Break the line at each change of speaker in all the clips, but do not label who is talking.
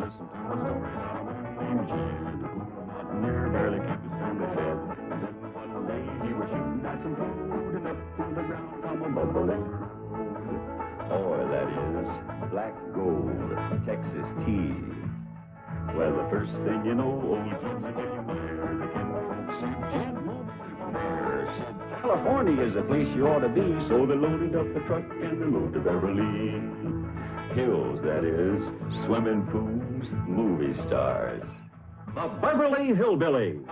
listen to a story about a man named Jed who about near barely kept his family fed. And then one day he was shooting at some food and up to the ground come a bubbling crude. Oil, that is, black gold, Texas tea. Well, the first thing you know, old Jed's a millionaire. The kinfolks said, Jed won't be there. Said, California is the place you ought to be. So they loaded up the truck and they moved to Beverly Hills, that is, swimming pools, movie stars.
The Beverly Hillbillies.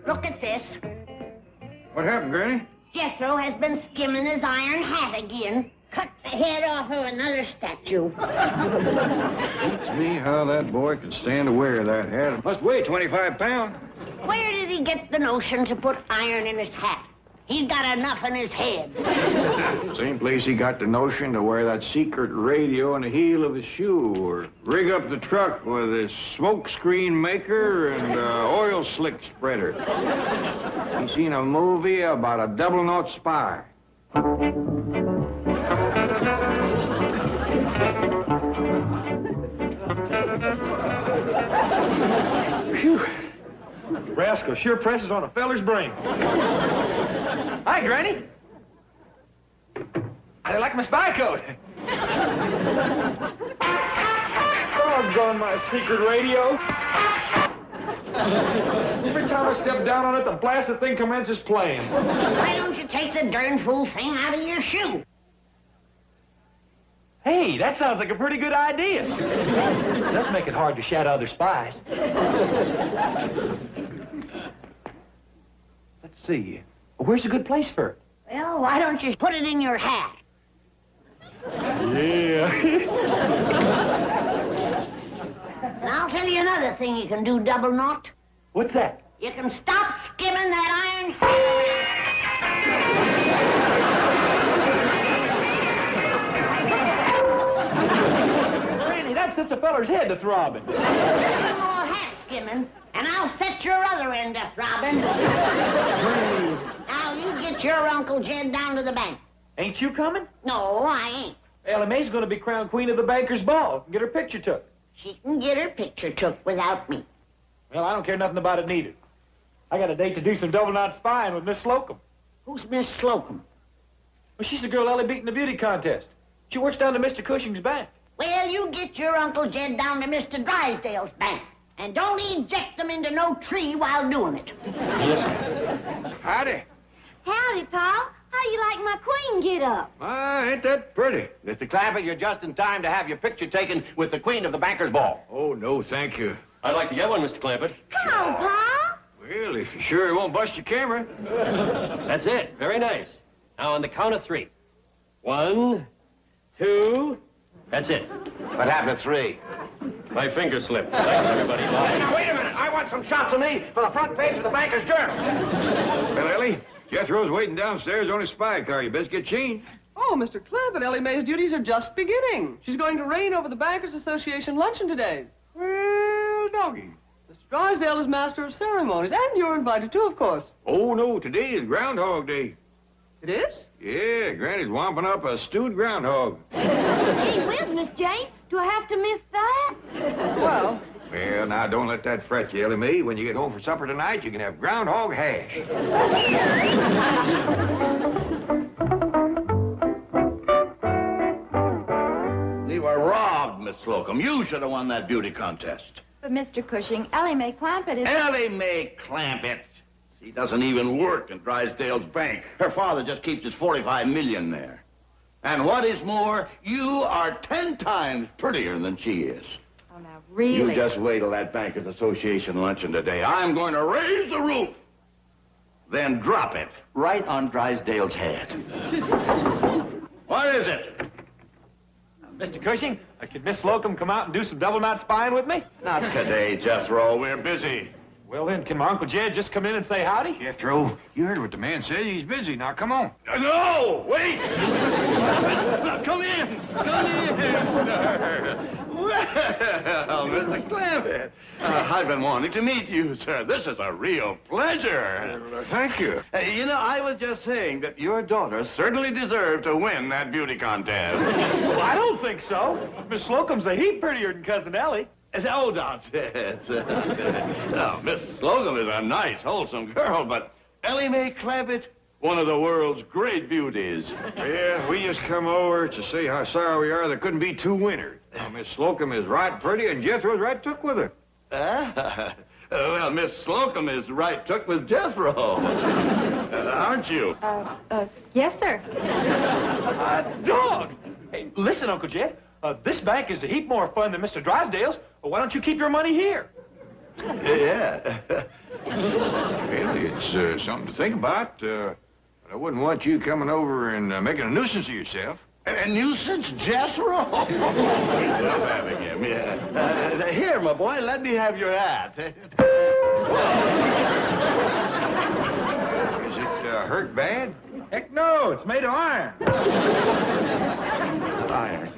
Look at this.
What happened, Granny?
Jethro has been skimming his iron hat again. Cut the head off of another statue.
Beats me how that boy can stand to wear that hat. It must weigh 25 pounds.
Where did he get the notion to put iron in his hat? He's got enough in his head.
Same place he got the notion to wear that secret radio on the heel of his shoe, or rig up the truck with a smoke screen maker and oil slick spreader. He seen a movie about a double-note spy.
Phew. Rascal sure presses on a feller's brain. Hi, Granny. I like my spy coat. Doggone my secret radio. Every time I step down on it, the blasted thing commences playing.
Why don't you take the darn fool thing out of your shoe?
Hey, that sounds like a pretty good idea. It does make it hard to shadow other spies. Let's see. Where's a good place for it?
Well, why don't you put it in your hat?
Yeah.
And I'll tell you another thing you can do, Double Knot.
What's that?
You can stop skimming that iron hat.
Granny, that sets a feller's head to throbbing.
One more hat skimming, and I'll set your other end to throbbing. Now, you get your Uncle Jed down to the bank.
Ain't you coming?
No, I ain't.
Ellie Mae's going to be crowned queen of the banker's ball and get her picture took.
She can get her picture took without me.
Well, I don't care nothing about it neither. I got a date to do some double-knot spying with Miss Slocum.
Who's Miss Slocum?
Well, she's the girl Ellie beat in the beauty contest. She works down to Mr. Cushing's bank.
Well, you get your Uncle Jed down to Mr. Drysdale's bank. And don't eject them into no tree while doing it.
Yes, ma'am.
Howdy.
Howdy, Pa. How do you like my queen get-up?
Ain't that pretty?
Mr. Clampett, you're just in time to have your picture taken with the queen of the banker's ball.
Oh, no, thank you.
I'd like to get one, Mr. Clampett.
Come on, Pa.
Well, if you're sure it won't bust your camera.
That's it. Very nice. Now, on the count of 3. 1, 2... That's it.
What happened to 3?
My finger slipped. Thanks, everybody. Bye.
Now, wait a minute. I want some shots of me for the front page of the banker's journal.
Well, Ellie, Jethro's waiting downstairs on his spy car. You best get changed.
Oh, Mr. Clampett, Ellie Mae's duties are just beginning. She's going to reign over the Bankers Association luncheon today.
Well, doggy.
Mr. Drysdale is master of ceremonies, and you're invited too, of course.
Oh, no, today is Groundhog Day.
It is?
Yeah, Granny's womping up a stewed groundhog.
Gee whiz, Miss Jane. Do I have to miss that?
Well...
Well, now, don't let that fret you, Ellie Mae. When you get home for supper tonight, you can have groundhog hash.
We were robbed, Miss Slocum. You should have won that beauty contest.
But, Mr. Cushing, Ellie Mae Clampett is...
Ellie Mae Clampett. She doesn't even work in Drysdale's bank. Her father just keeps his $45 million there. And what is more, you are 10 times prettier than she is.
Oh, now, really?
You just wait till that Bankers Association luncheon today. I'm going to raise the roof. then drop it right on Drysdale's head. What is it?
Mr. Cushing, could Miss Slocum come out and do some double knot spying with me?
Not today, Jethro. We're busy.
Well, then, can my Uncle Jed just come in and say howdy?
Jethro, you heard what the man said. He's busy. Now, come on.
No, wait! Now, come in, sir. Well, Mr. Clampett, I've been wanting to meet you, sir. This is a real pleasure.
Thank you.
You know, I was just saying that your daughter certainly deserved to win that beauty contest.
Well, I don't think so. Miss Slocum's a heap prettier than Cousin Ellie.
Oh, nonsense. Now, Miss Slocum is a nice, wholesome girl, but Ellie Mae Clampett, one of the world's great beauties.
Yeah, we just come over to say how sorry we are there couldn't be two winners. Now, Miss Slocum is right pretty, and Jethro's right took with her.
Well, Miss Slocum is right took with Jethro. Aren't you?
Yes, sir.
Dog! Hey, listen, Uncle Jed. This bank is a heap more fun than Mr. Drysdale's. Well, why don't you keep your money here?
Yeah.
Really, it's something to think about. But I wouldn't want you coming over and making a nuisance of yourself.
A nuisance, Jethro? Love having him, yeah. Here, my boy, let me have your hat.
Is it hurt bad?
Heck no, it's made of iron.
Iron.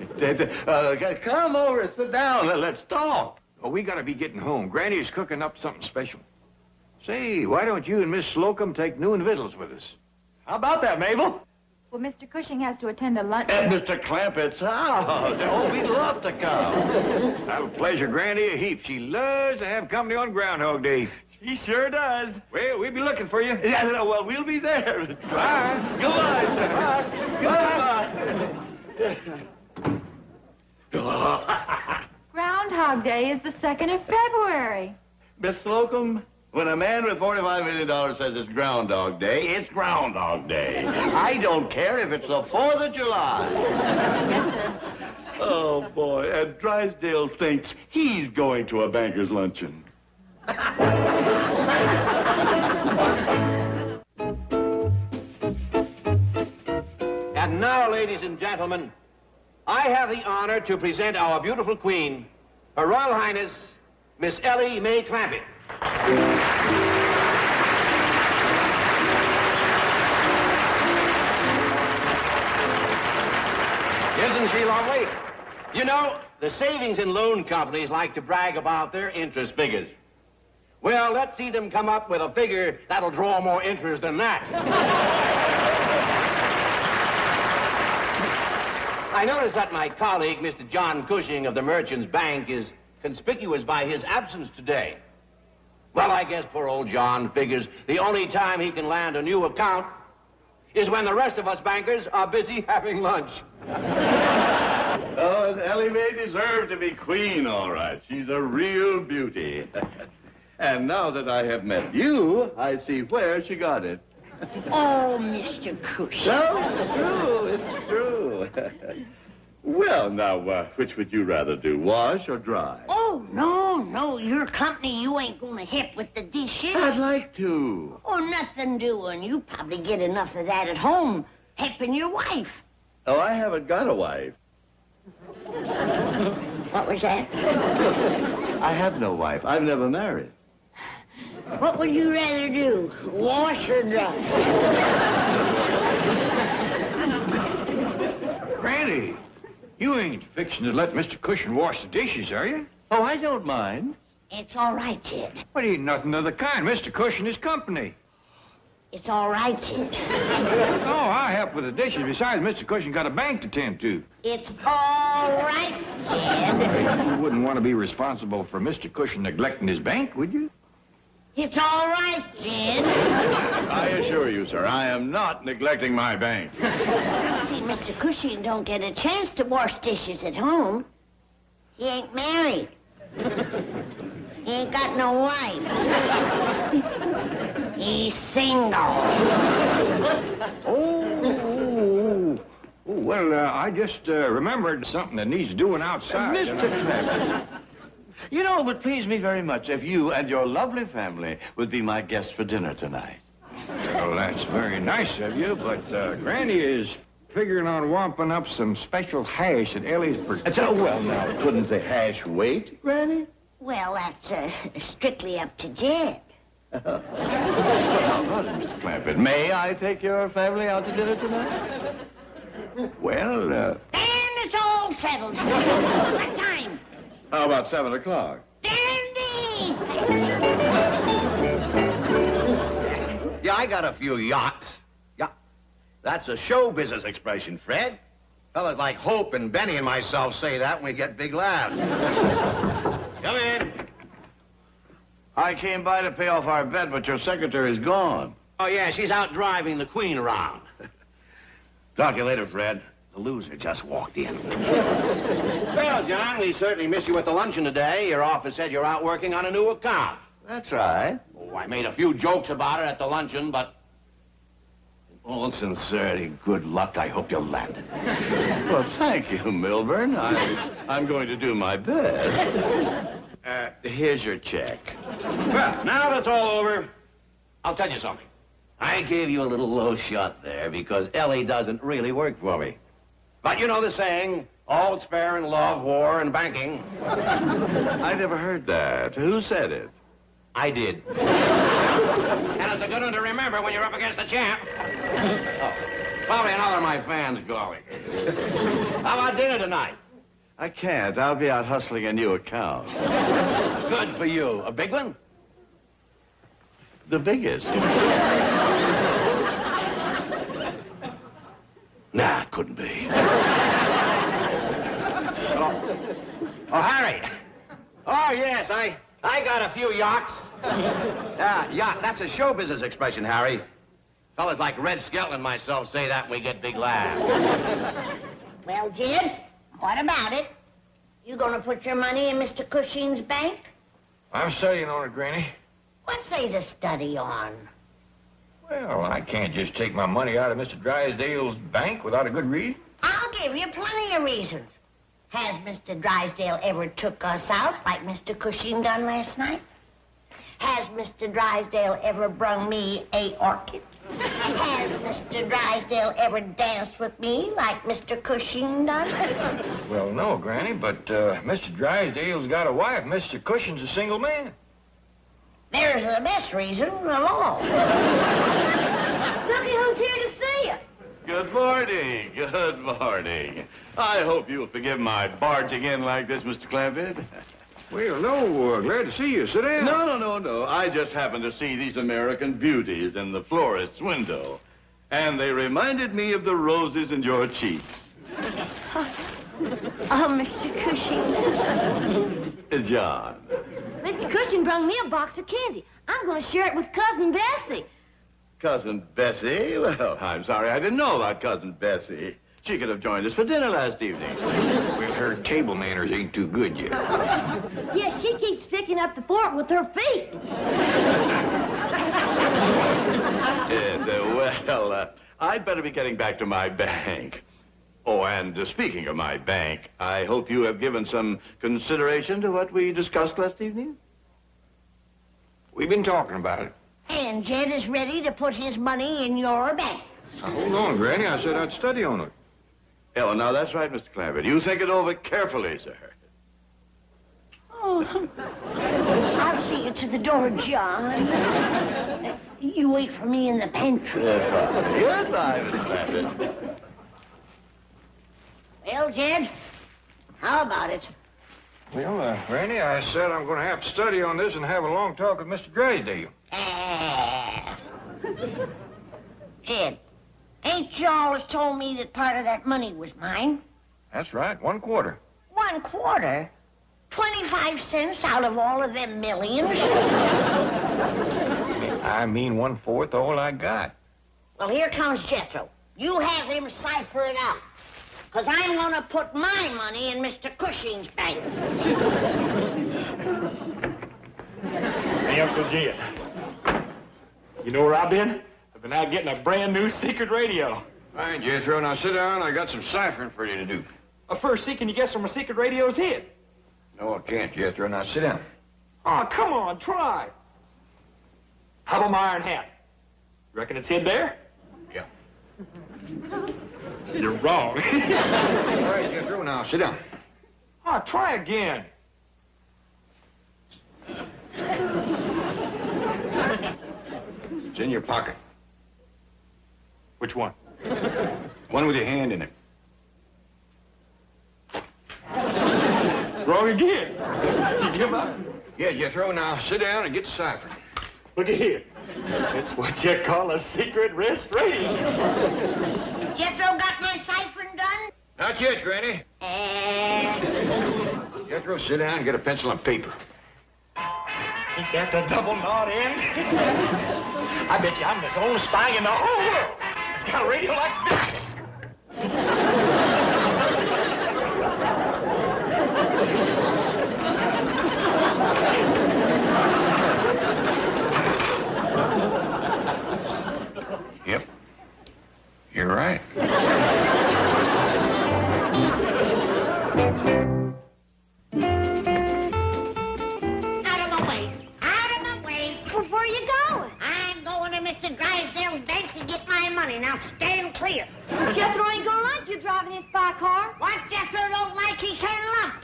Come over and sit down and let's talk.
Oh, we gotta be getting home. Granny's cooking up something special. Say, why don't you and Miss Slocum take new and victuals with us?
How about that, Mabel?
Well, Mr. Cushing has to attend a lunch.
At Mr. Clampett's house. Oh, we'd love to come.
That'll pleasure Granny a heap. She loves to have company on Groundhog Day.
She sure does.
Well, we'll be looking for you.
Yeah, well, we'll be there.
Bye.
Goodbye, sir. Goodbye.
Groundhog Day is the 2nd of February.
Miss Slocum, when a man with $45 million says it's Groundhog Day, it's Groundhog Day. I don't care if it's the 4th of July.
Yes, sir.
Oh, boy, and Drysdale thinks he's going to a banker's luncheon.
And now, ladies and gentlemen, I have the honor to present our beautiful queen, Her Royal Highness, Miss Ellie Mae Clampett. Isn't she lovely? You know, the savings and loan companies like to brag about their interest figures. Well, let's see them come up with a figure that'll draw more interest than that. I notice that my colleague, Mr. John Cushing of the Merchants Bank, is conspicuous by his absence today. Well, I guess poor old John figures the only time he can land a new account is when the rest of us bankers are busy having lunch.
Oh, and Ellie Mae deserved to be queen, all right. She's a real beauty. And now that I have met you, I see where she got it.
Oh, Mr. Cushing.
No, it's true. Well, now, which would you rather do, wash or dry?
Oh, no, your company, you ain't gonna hip with the dishes.
I'd like to.
Oh, nothing doing. You probably get enough of that at home, helping your wife.
Oh, I haven't got a wife.
What was that?
I have no wife. I've never married.
What would you rather do, wash or dry?
Granny, you ain't fixing to let Mr. Cushing wash the dishes, are you?
Oh, I don't mind.
It's all right, Jed.
What, ain't nothing of the kind. Mr. Cushing is company.
It's all right, Jed.
Oh, I'll help with the dishes. Besides, Mr. Cushing got a bank to tend to.
It's all right, Jed.
You wouldn't want to be responsible for Mr. Cushing neglecting his bank, would you?
It's all right, Jed.
I assure you, sir, I am not neglecting my bank.
See, Mr. Cushing don't get a chance to wash dishes at home. He ain't married. He ain't got no wife. He's single.
Well, I just remembered something that needs doing outside.
Mr. Clampett, you know, it would please me very much if you and your lovely family would be my guests for dinner tonight.
Well, that's very nice of you, but Granny is figuring on wamping up some special hash at Ellie's
Well, now, couldn't the hash wait, Granny?
Well, that's strictly up to Jed.
Well, Mr. Clampett, may I take your family out to dinner tonight? Well,
And it's all settled. What time?
how about 7 o'clock?
Dandy!
Yeah, I got a few yachts. Yeah. That's a show business expression, Fred. Fellas like Hope and Benny and myself say that when we get big laughs. Come in.
I came by to pay off our bet, but your secretary's gone.
Oh, yeah, she's out driving the Queen around. Talk to you later, Fred. The loser just walked in. Well, John, we certainly miss you at the luncheon today. Your office said you're out working on a new account.
That's right.
Oh, I made a few jokes about it at the luncheon, but in
all sincerity, good luck. I hope you'll land it. Well, thank you, Milburn. I'm going to do my best. Here's your check.
Well, now that's all over, I'll tell you something. I gave you a little low shot there because Ellie doesn't really work for me. But you know the saying, all that's fair in love, war, and banking.
I never heard that. Who said it?
I did. And it's a good one to remember when you're up against the champ. Oh, probably another of my fans going. How about dinner tonight?
I can't. I'll be out hustling a new account.
Good for you. A big one?
The biggest.
Nah, it couldn't be. Oh, Harry. Oh, yes, I got a few yachts. Yacht, that's a show business expression, Harry. Fellas like Red Skelton and myself say that when we get big laughs.
Well, Jed, what about it? You gonna put your money in Mr. Cushing's bank?
I'm studying on it, Granny.
What's they to study on?
Well, I can't just take my money out of Mr. Drysdale's bank without a good reason.
I'll give you plenty of reasons. Has Mr. Drysdale ever took us out like Mr. Cushing done last night? Has Mr. Drysdale ever brung me a orchid? Has Mr. Drysdale ever danced with me like Mr. Cushing done?
Well, no, Granny, but Mr. Drysdale's got a wife. Mr. Cushing's a single man.
There's the best reason of all.
Looky who's here to see you.
Good morning. Good morning. I hope you'll forgive my barging in like this, Mr. Clampett.
Well, no, glad to see you. Sit down.
No. I just happened to see these American beauties in the florist's window. And they reminded me of the roses in your cheeks.
Oh, Mr. Cushing.
John.
Mr. Cushing brung me a box of candy. I'm going to share it with Cousin Bessie.
Cousin Bessie? Well, I'm sorry I didn't know about Cousin Bessie. She could have joined us for dinner last evening.
Well, her table manners ain't too good yet.
Yes, she keeps picking up the fork with her feet.
Yes, I'd better be getting back to my bank. Oh, and speaking of my bank, I hope you have given some consideration to what we discussed last evening.
We've been talking about it.
And Jed is ready to put his money in your bank.
Now, hold on, Granny. I said I'd study on it.
Oh, now, that's right, Mr. Clampett. You think it over carefully, sir.
Oh, I'll see you to the door, John. You wait for me in the pantry.
Goodbye, Mr. Clampett.
Well, Jed, how about it?
Well, Granny, I said I'm going to have to study on this and have a long talk with Mr. Drysdale.
Jed, ain't you always told me that part of that money was mine?
That's right, 1/4.
1/4? 25 cents out of all of them millions?
I mean 1/4 all I got.
Well, here comes Jethro. You have him cipher it out. Because I'm going to put my money in Mr. Cushing's bank.
Hey, Uncle Jed. You know where I've been? I've been out getting a brand new secret radio.
Fine, Jethro. Now sit down. I got some ciphering for you to do.
First, see, can you guess where my secret radio's hid?
No, I can't, Jethro. Now sit down.
Oh, come on, try. How about my iron hat? Reckon it's hid there?
Yeah.
You're wrong.
All right, you're through now. Sit down.
Oh, try again.
It's in your pocket.
Which one?
One with your hand in it.
Wrong again. You give up?
Yeah, you're through now. Sit down and get deciphered.
Look at here. It's what you call a secret wrist radio.
Jethro got my ciphering done?
Not yet, Granny. Jethro, sit down and get a pencil and paper.
You got the double knot end? I bet you I'm the only spy in the whole world that's got a radio like this.
Yep. You're right.
Out of my way. Out of my way.
Where are you going?
I'm going to Mr. Drysdale's bank to get my money. Now stand clear.
Jethro ain't gonna like you driving his spy car.
What Jethro don't like, he can't lump.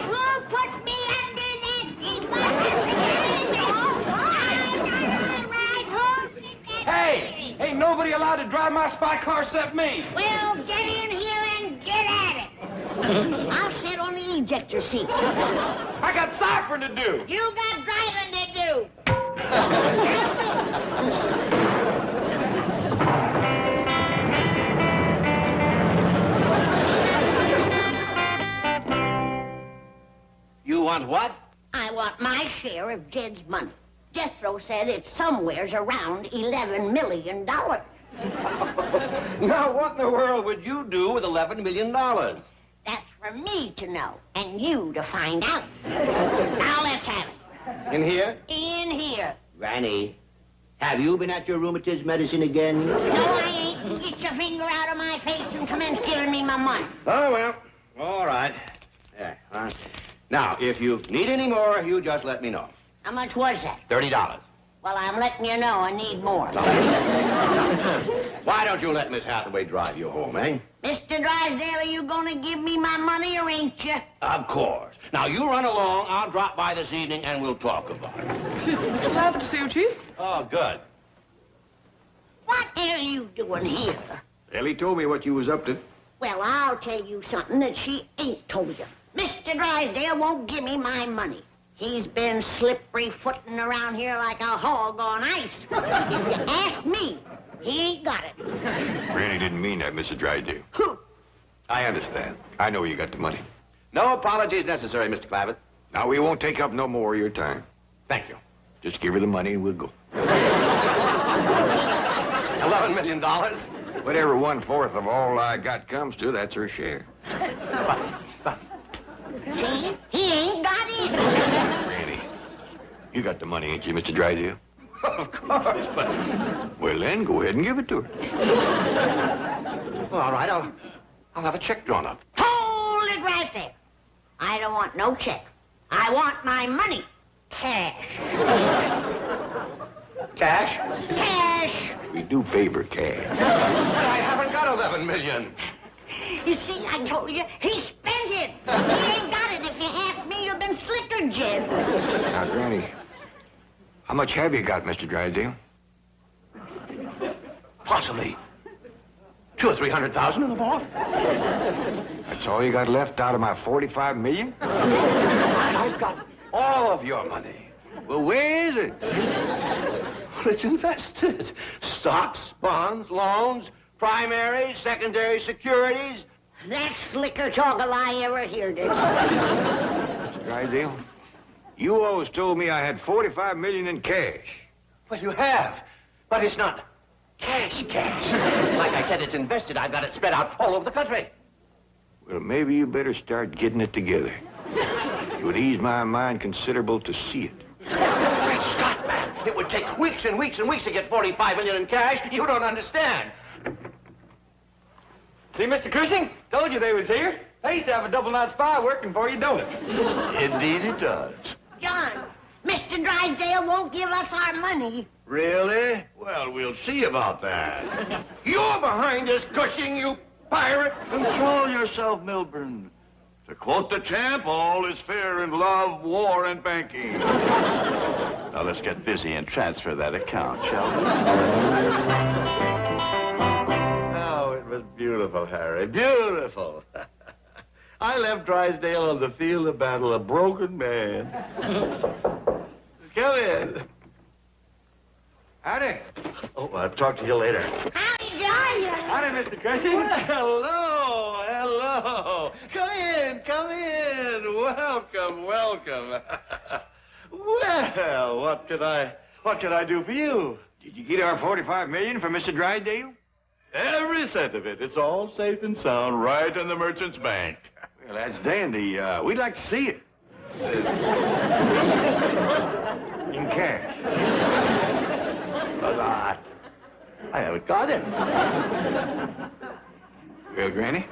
Who put me under this?
Hey, ain't nobody allowed to drive my spy car except me.
Well, get in here and get at it. I'll sit on the ejector seat.
I got ciphering to do.
You got driving to do.
You want what?
I want my share of Jed's money. Jethro said it's somewheres around $11 million.
Now, what in the world would you do with $11 million?
That's for me to know, and you to find out. Now let's have it.
In here?
In here.
Granny, have you been at your rheumatism medicine again?
No, I ain't. Get your finger out of my face and commence giving me my money.
Oh, well, all right. There, now, if you need any more, you just let me know.
How much was that?
$30.
Well, I'm letting you know I need more.
Why don't you let Miss Hathaway drive you home, eh?
Mr. Drysdale, are you going to give me my money or ain't you?
Of course. Now, you run along. I'll drop by this evening, and we'll talk about it.
Happy to see you, Chief.
Oh, good.
What are you doing here?
Ellie told me what you was up to.
Well, I'll tell you something that she ain't told you. Mr. Drysdale won't give me my money. He's been slippery-footing around here like a hog on ice. If you ask me, he ain't got it.
Granny didn't mean that, Mrs. Drysdale.
Who?
I understand. I know you got the money.
No apologies necessary, Mr. Clampett.
Now, we won't take up no more of your time.
Thank you.
Just give her the money and we'll go.
$11 million?
Whatever 1/4 of all I got comes to, that's her share.
See? He ain't got it.
Granny, you got the money, ain't you, Mr. Drysdale?
Of course, but...
Well, then, go ahead and give it to her.
Well, all right, I'll have a check drawn up.
Hold it right there. I don't want no check. I want my money. Cash.
Cash?
Cash.
We do favor cash.
But I haven't got $11 million.
You see, I told you, he spent it. He ain't got it. If you ask me, you've been slicker, Jed.
Now, Granny, how much have you got, Mr. Drysdale?
Possibly $200,000 or $300,000 in the vault.
That's all you got left out of my $45 million?
I've got all of your money.
Well, where is it?
Well, it's invested. Stocks, bonds, loans, primary, secondary securities.
That's slicker talk of I ever heard it.
Mr. Drysdale, you always told me I had $45 million in cash.
Well, you have, but it's not cash. Like I said, it's invested. I've got it spread out all over the country.
Well, maybe you better start getting it together. It would ease my mind considerable to see it.
Great Scott, man. It would take weeks and weeks and weeks to get $45 million in cash. You don't understand.
See, Mr. Cushing? Told you they was here. They used to have a double-knot spy working for you, don't it?
Indeed it does.
John, Mr. Drysdale won't give us our money.
Really? Well, we'll see about that.
You're behind this, Cushing, you pirate.
Control yourself, Milburn. To quote the champ, all is fair in love, war, and banking. Now let's get busy and transfer that account, shall we? Oh, it was beautiful, Harry. Beautiful. I left Drysdale on the field of battle a broken man. Come in.
Howdy.
Oh, I'll talk to you later.
Howdy, John.
Howdy, Mr. Cushing.
Well, hello, hello. Come in, come in. Welcome, welcome. Well, what can I do for you?
Did you get our $45 million from Mr. Drysdale?
Every cent of it. It's all safe and sound right in the merchant's bank.
Well, that's dandy. We'd like to see it. In cash.
But I haven't got it.
Well, Granny?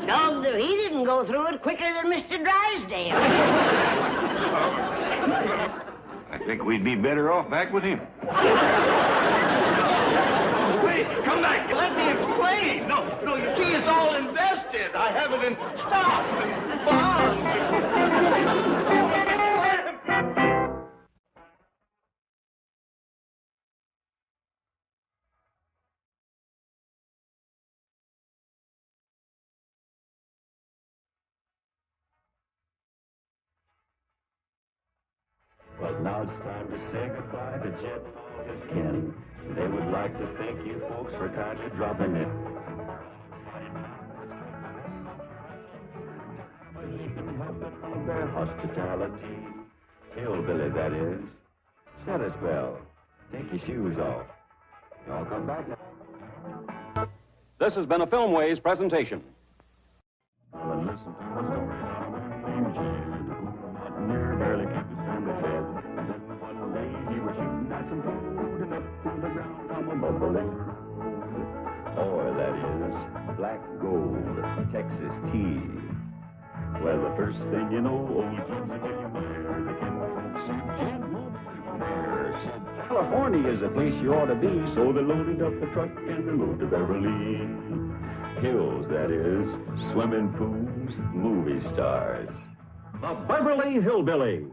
Dogged if he didn't go through it quicker than Mr. Drysdale.
I think we'd be better off back with him.
Wait, come back. Let me explain. No, you see, it's all invested. I have it in stocks and bonds.
But now it's time to say goodbye to Jet and all his kin. They would like to thank you folks for kindly dropping in. Their hospitality, hillbilly that is. Set us well. Take your shoes off. Y'all come back now.
This has been a Filmways presentation.
Well, and listen to the story about a man named Jan, who mountaineer barely kept his family fed. Then one day he was shooting at some food, and up through the ground come a bubbling or that is black gold, Texas tea. Well, the first thing you know, old Jonesy William Blair, the kinfolk said, Jan, move from there. Said, California is a place you ought to be, so they loaded up the truck and they moved to Beverly Hills, that is, swimming pools, movie stars.
The Beverly Hillbillies.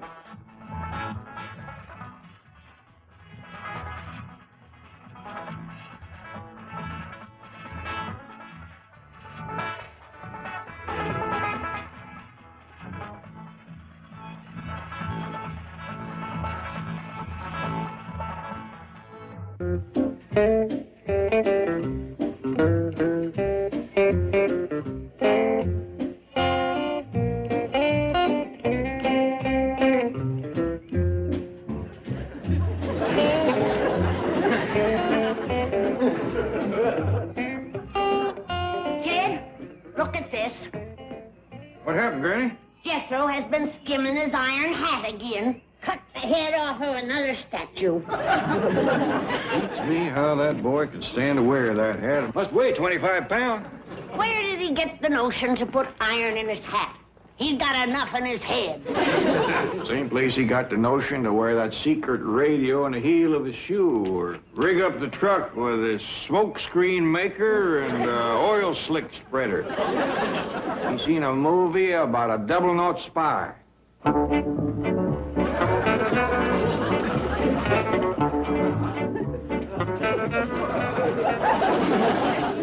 Look at this.
What happened, Granny?
Jethro has been skimming his iron hat again. Cut the head off of another statue.
Beats me how that boy could stand to wear that hat. It must weigh 25 pounds.
Where did he get the notion to put iron in his hat? He's got enough in his head.
Same place he got the notion to wear that secret radio on the heel of his shoe, or rig up the truck with a smoke screen maker and oil slick spreader. He seen a movie about a double-note spy.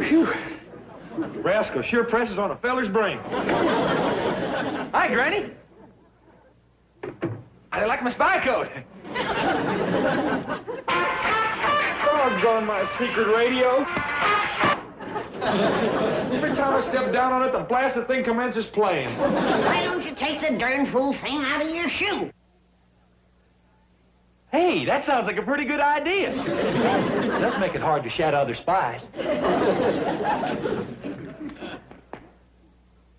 Phew. Rascal sure presses on a feller's brain. Hi, Granny. I like my spy coat. Doggone my secret radio. Every time I step down on it, the blasted thing commences playing.
Why don't you take the darn fool thing out of your shoe?
Hey, that sounds like a pretty good idea. It does make it hard to shadow other spies.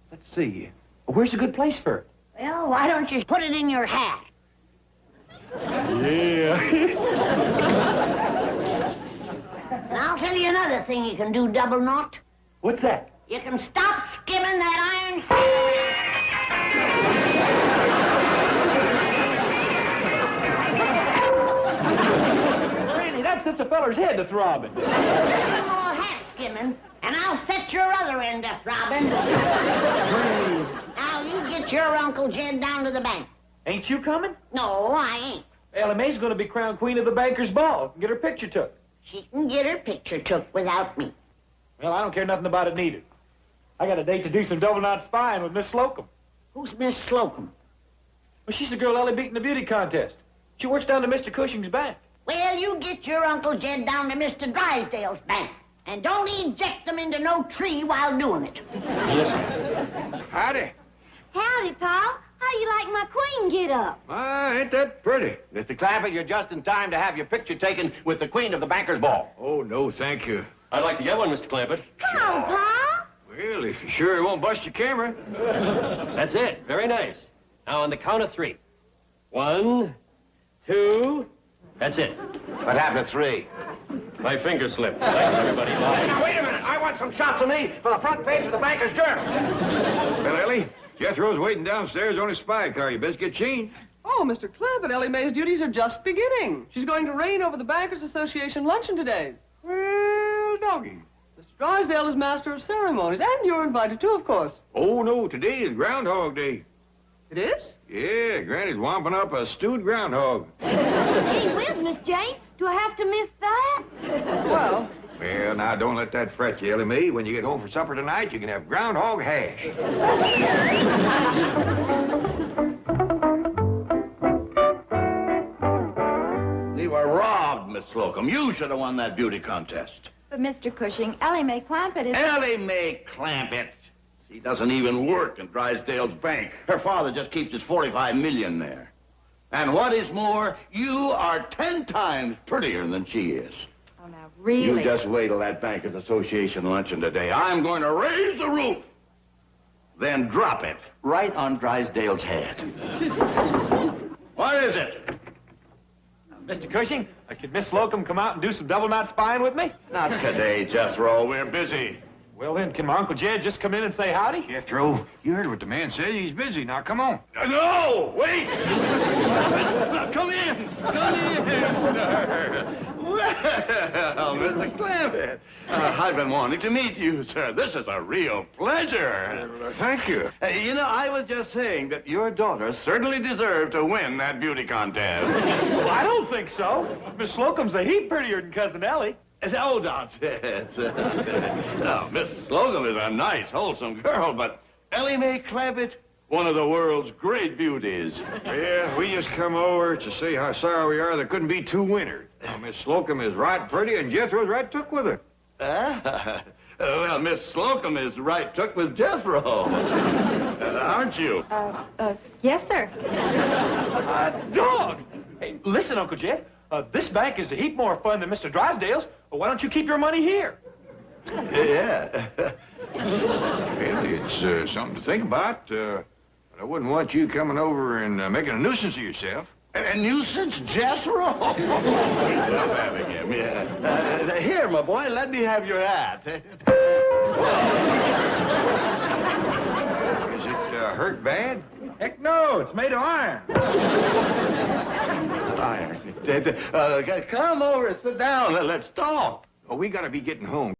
Let's see. Where's a good place for it?
Well, why don't you put it in your hat?
Yeah.
And I'll tell you another thing you can do, Double Knot.
What's that?
You can stop skimming that iron.
Randy, that sets a feller's head to throbbing.
A little more hat skimming, and I'll set your other end to throbbing. Now, you get your Uncle Jed down to the bank.
Ain't you coming?
No, I ain't.
Ellie Mae's going to be crowned queen of the bankers' ball and get her picture took.
She can get her picture took without me.
Well, I don't care nothing about it neither. I got a date to do some double knot spying with Miss Slocum.
Who's Miss Slocum?
Well, she's the girl Ellie beat in the beauty contest. She works down to Mr. Cushing's bank.
Well, you get your Uncle Jed down to Mr. Drysdale's bank. And don't eject them into no tree while doing it.
Yes, sir.
Howdy.
Howdy, Paul. How you like my queen get up?
Ain't that pretty?
Mr. Clampett, you're just in time to have your picture taken with the queen of the bankers' ball.
Oh, no, thank you.
I'd like to get one, Mr. Clampett.
Come on, Paul.
Well, if you're sure it won't bust your camera.
That's it. Very nice. Now, on the count of 3. 1, 2, that's it.
What happened at 3?
My finger slipped. Thanks, everybody. Bye.
Now, wait a minute. I want some shots of me for the front page of the Banker's Journal.
Well, Ellie, Jethro's waiting downstairs on his spy car. You best get changed.
Oh, Mr. Clampett, Ellie Mae's duties are just beginning. She's going to reign over the Bankers Association luncheon today.
Well, doggy.
Mr. Drysdale is master of ceremonies, and you're invited too, of course.
Oh, no, today is Groundhog Day.
It is?
Yeah, Granny's womping up a stewed groundhog.
Gee whiz, Miss Jane. Do I have to miss that?
Well,
Well, now, don't let that fret you, Ellie Mae. When you get home for supper tonight, you can have groundhog hash.
You were robbed, Miss Slocum. You should have won that beauty contest.
But, Mr. Cushing, Ellie Mae Clampett is...
Ellie Mae Clampett. She doesn't even work in Drysdale's bank. Her father just keeps his 45 million there. And what is more, you are 10 times prettier than she is.
Oh, now, really?
You just wait till that Bankers Association luncheon today. I'm going to raise the roof, then drop it right on Drysdale's head. What is it?
Mr. Cushing, could Miss Slocum come out and do some double knot spying with me?
Not today, Jethro. We're busy.
Well, then, can my Uncle Jed just come in and say howdy?
Jethro, you heard what the man said. He's busy. Now, come on.
No, wait! Now, come in. Come in, sir. Well, Mr. Clampett, I've been wanting to meet you, sir. This is a real pleasure.
Thank you.
You know, I was just saying that your daughter certainly deserved to win that beauty contest.
Well, I don't think so. Miss Slocum's a heap prettier than Cousin Ellie.
Oh, nonsense. No, Miss Slocum is a nice, wholesome girl, but Ellie Mae Clampett, one of the world's great beauties.
Yeah, we just come over to say how sorry we are there couldn't be two winners. Now, Miss Slocum is right pretty, and Jethro's right took with her.
Well, Miss Slocum is right took with Jethro. Aren't you?
Yes, sir.
Dog! Hey, listen, Uncle Jed. This bank is a heap more fun than Mr. Drysdale's. Well, why don't you keep your money here?
Yeah.
Well, it's something to think about. But I wouldn't want you coming over and making a nuisance of yourself.
A nuisance, Jethro? Love having him, yeah. Here, my boy, let me have your hat.
Is it hurt bad?
Heck no, it's made of iron.
Iron. Come over and sit down and let's talk.
Oh, we gotta be getting home.